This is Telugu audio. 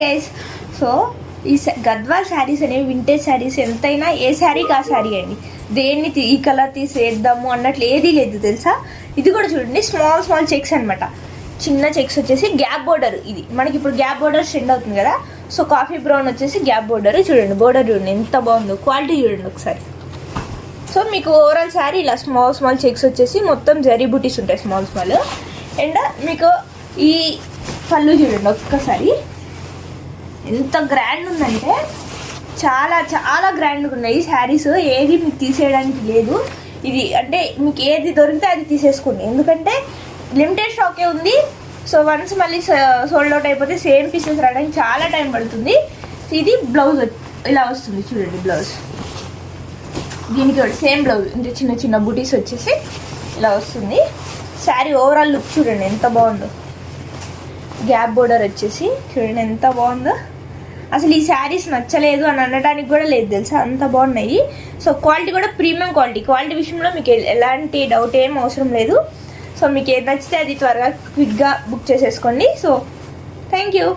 గైస్ సో ఈ గద్వాల్ శారీస్ అనేవి వింటేజ్ శారీస్ ఎంతైనా ఏ శారీకి ఆ శారీ అండి. దేన్ని ఈ కలర్ తీసేద్దాము అన్నట్లు ఏదీ లేదు తెలుసా. ఇది కూడా చూడండి స్మాల్ స్మాల్ చెక్స్ అనమాట. చిన్న చెక్స్ వచ్చేసి గ్యాప్ బోర్డర్. ఇది మనకి ఇప్పుడు గ్యాప్ బోర్డర్ ట్రెండ్ అవుతుంది కదా. సో కాఫీ బ్రౌన్ వచ్చేసి గ్యాప్ బోర్డర్. చూడండి బోర్డర్ చూడండి ఎంత బాగుందో, క్వాలిటీ చూడండి ఒకసారి. సో మీకు ఓవరాల్ శారీ ఇలా స్మాల్ స్మాల్ చెక్స్ వచ్చేసి మొత్తం జరీ బూటీస్ ఉంటాయి స్మాల్ స్మాల్. అండ్ మీకు ఈ పళ్ళు చూడండి ఒక్కసారి ఎంత గ్రాండ్ ఉందంటే చాలా చాలా గ్రాండ్గా ఉన్నాయి శారీస్. ఏది మీకు తీసేయడానికి లేదు. ఇది అంటే మీకు ఏది దొరికితే అది తీసేసుకోండి, ఎందుకంటే లిమిటెడ్ స్టాకే ఉంది. సో వన్స్ మళ్ళీ సోల్డ్ అవుట్ అయిపోతే సేమ్ పీసెస్ రావడానికి చాలా టైం పడుతుంది. ఇది బ్లౌజ్ ఇలా వస్తుంది చూడండి. బ్లౌజ్ దీనికి సేమ్ బ్లౌజ్ అంటే చిన్న చిన్న బూటీస్ వచ్చేసి ఇలా వస్తుంది. శారీ ఓవరాల్ లుక్ చూడండి ఎంత బాగుందో. గ్యాప్ బోర్డర్ వచ్చేసి చూడండి ఎంత బాగుందో. అసలు ఈ శారీస్ నచ్చలేదు అని అనడానికి కూడా లేదు తెలుసా, అంత బాగున్నాయి. సో క్వాలిటీ కూడా ప్రీమియం క్వాలిటీ విషయంలో మీకు ఎలాంటి డౌట్ ఏం అవసరం లేదు. సో మీకు ఏది నచ్చితే అది త్వరగా క్విక్గా బుక్ చేసేసుకోండి. So thank you.